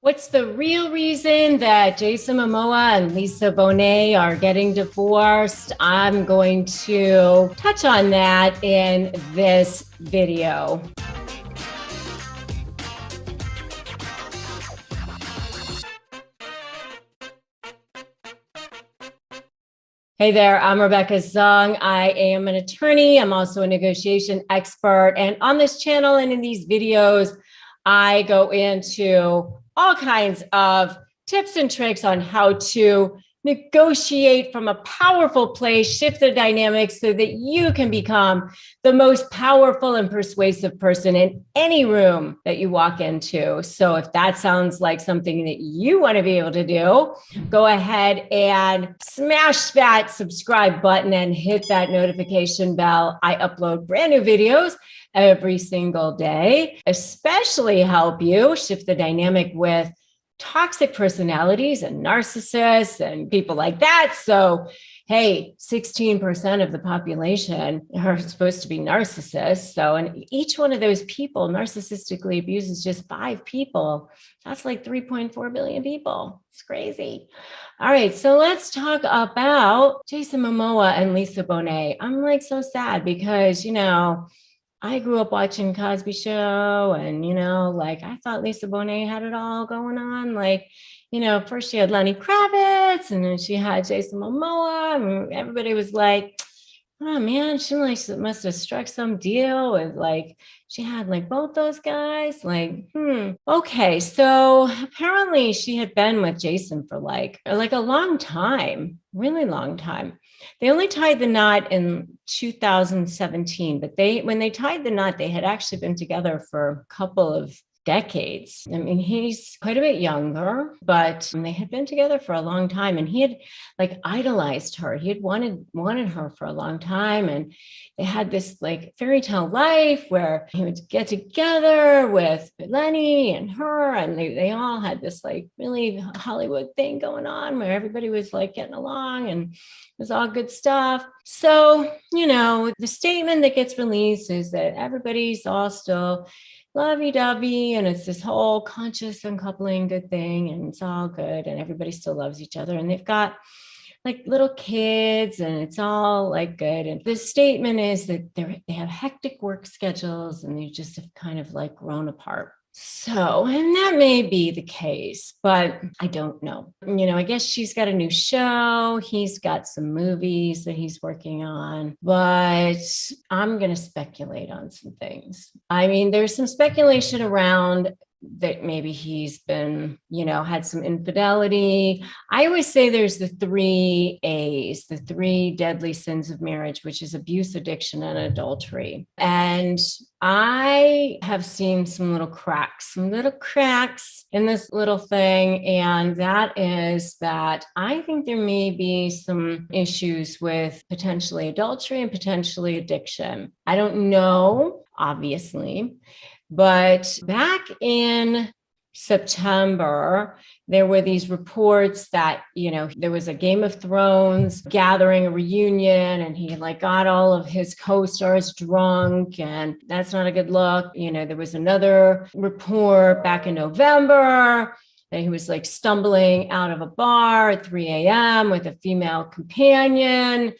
What's the real reason that Jason Momoa and Lisa Bonet are getting divorced? I'm going to touch on that in this video. Hey there, I'm Rebecca Zung. I am an attorney. I'm also a negotiation expert. And on this channel and in these videos, I go into all kinds of tips and tricks on how to negotiate from a powerful place, shift the dynamics so that you can become the most powerful and persuasive person in any room that you walk into. So if that sounds like something that you want to be able to do, go ahead and smash that subscribe button and hit that notification bell. I upload brand new videos every single day, especially help you shift the dynamic with toxic personalities and narcissists and people like that. So, hey, 16% of the population are supposed to be narcissists. So, and each one of those people narcissistically abuses just 5 people. That's like 3.4 billion people. It's crazy. All right. So let's talk about Jason Momoa and Lisa Bonet. I'm like so sad because, I grew up watching Cosby Show and, I thought Lisa Bonet had it all going on. First she had Lenny Kravitz and then she had Jason Momoa and everybody was like, oh man, she must have struck some deal with she had both those guys. Okay. So apparently she had been with Jason for like a long time, really long time. They only tied the knot in 2017, but when they tied the knot, they had actually been together for a couple of decades. I mean, he's quite a bit younger, but they had been together for a long time and he had idolized her. He had wanted her for a long time. And they had this fairy tale life where he would get together with Lenny and her. And they all had this really Hollywood thing going on where everybody was getting along and it was all good stuff. So, the statement that gets released is that everybody's all still lovey-dovey and it's this whole conscious uncoupling good thing and it's all good and everybody still loves each other and they've got little kids and it's all good. And the statement is that they have hectic work schedules and they just have kind of grown apart. So, and that may be the case, but I don't know. I guess she's got a new show. He's got some movies that he's working on, but I'm going to speculate on some things. I mean, there's some speculation around that maybe he's been, had some infidelity. I always say there's the 3 A's, the 3 deadly sins of marriage, which is abuse, addiction, and adultery. And I have seen some little cracks in this little thing. And that is that I think there may be some issues with potentially adultery and potentially addiction. I don't know, obviously. But back in September, there were these reports that, there was a Game of Thrones gathering, a reunion, and he got all of his co-stars drunk, and that's not a good look. There was another report back in November that he was stumbling out of a bar at 3 a.m. with a female companion,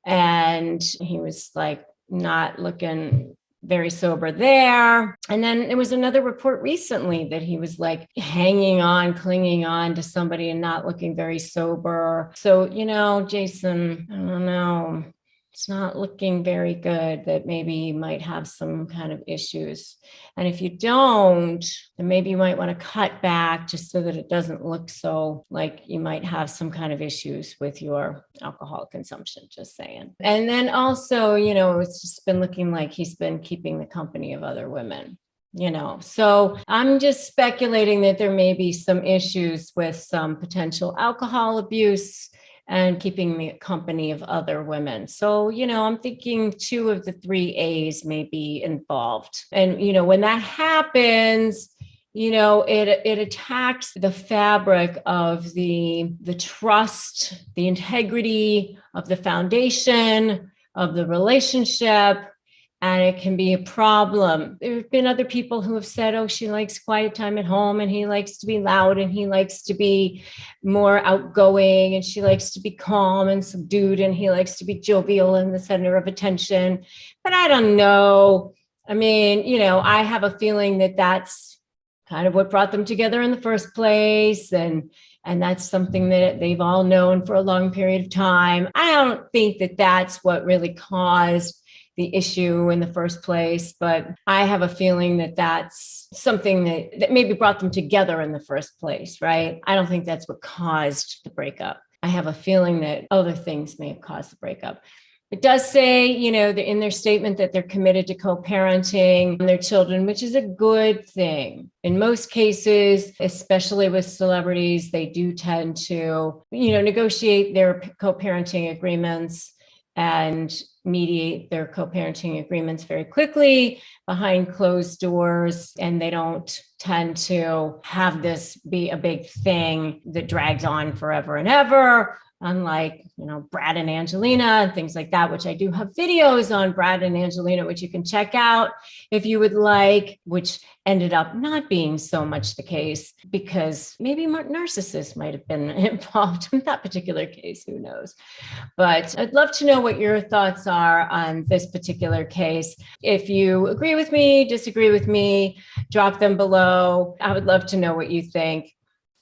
and he was not looking very sober there. And then there was another report recently that he was clinging on to somebody and not looking very sober. So, Jason, I don't know. It's not looking very good that maybe you might have some kind of issues. And if you don't, then maybe you might want to cut back just so that it doesn't look so like you might have some kind of issues with your alcohol consumption, just saying. And then also, it's just been looking like he's been keeping the company of other women. So I'm just speculating that there may be some issues with some potential alcohol abuse and keeping the company of other women. So, I'm thinking 2 of the 3 A's may be involved. And, when that happens, it attacks the fabric of the trust, the integrity of the foundation of the relationship. and it can be a problem. There have been other people who have said, oh, she likes quiet time at home and he likes to be loud and he likes to be more outgoing and she likes to be calm and subdued and he likes to be jovial and the center of attention. But I don't know. I mean, I have a feeling that that's kind of what brought them together in the first place. And that's something that they've all known for a long period of time. I don't think that that's what really caused the issue in the first place, but I have a feeling that that's something that maybe brought them together in the first place, right? I don't think that's what caused the breakup. I have a feeling that other things may have caused the breakup. It does say, in their statement that they're committed to co-parenting their children, which is a good thing. In most cases, especially with celebrities, they do tend to, negotiate their co-parenting agreements and mediate their co-parenting agreements very quickly behind closed doors. And they don't tend to have this be a big thing that drags on forever and ever. Unlike, Brad and Angelina and things like that, which I do have videos on Brad and Angelina, which you can check out if you would like, which ended up not being so much the case because maybe narcissists might have been involved in that particular case. Who knows? But I'd love to know what your thoughts are on this particular case. If you agree with me, disagree with me, drop them below. I would love to know what you think.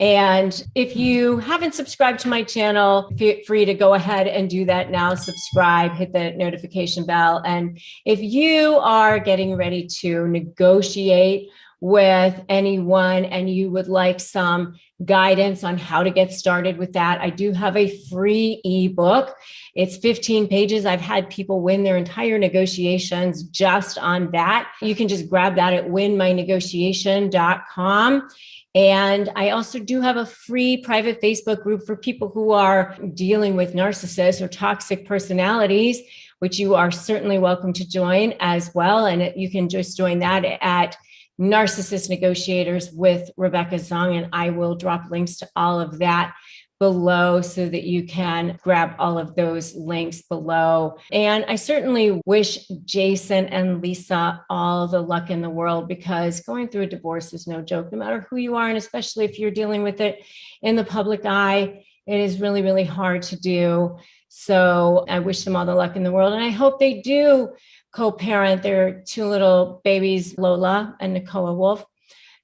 And if you haven't subscribed to my channel, feel free to go ahead and do that now. Subscribe, hit the notification bell. And if you are getting ready to negotiate with anyone and you would like some guidance on how to get started with that, I do have a free ebook. It's 15 pages. I've had people win their entire negotiations just on that. You can just grab that at winmynegotiation.com. And I also do have a free private Facebook group for people who are dealing with narcissists or toxic personalities, which you are certainly welcome to join as well. And you can just join that at Narcissist Negotiators with Rebecca Zung. And I will drop links to all of that below so that you can grab all of those links below. And I certainly wish Jason and Lisa all the luck in the world, because going through a divorce is no joke, no matter who you are. And especially if you're dealing with it in the public eye, it is really, really hard to do. So I wish them all the luck in the world. And I hope they do co-parent their two little babies, Lola and Nicoa Wolf,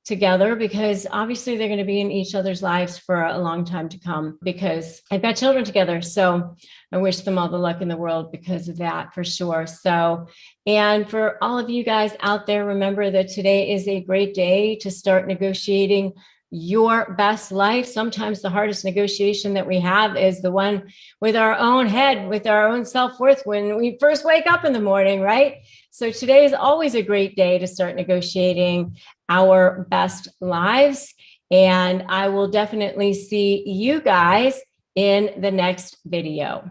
together, because obviously they're going to be in each other's lives for a long time to come, because they've got children together. So I wish them all the luck in the world because of that, for sure. So, and for all of you guys out there, remember that today is a great day to start negotiating your best life. Sometimes the hardest negotiation that we have is the one with our own head, with our own self-worth when we first wake up in the morning, right? So today is always a great day to start negotiating our best lives. And I will definitely see you guys in the next video.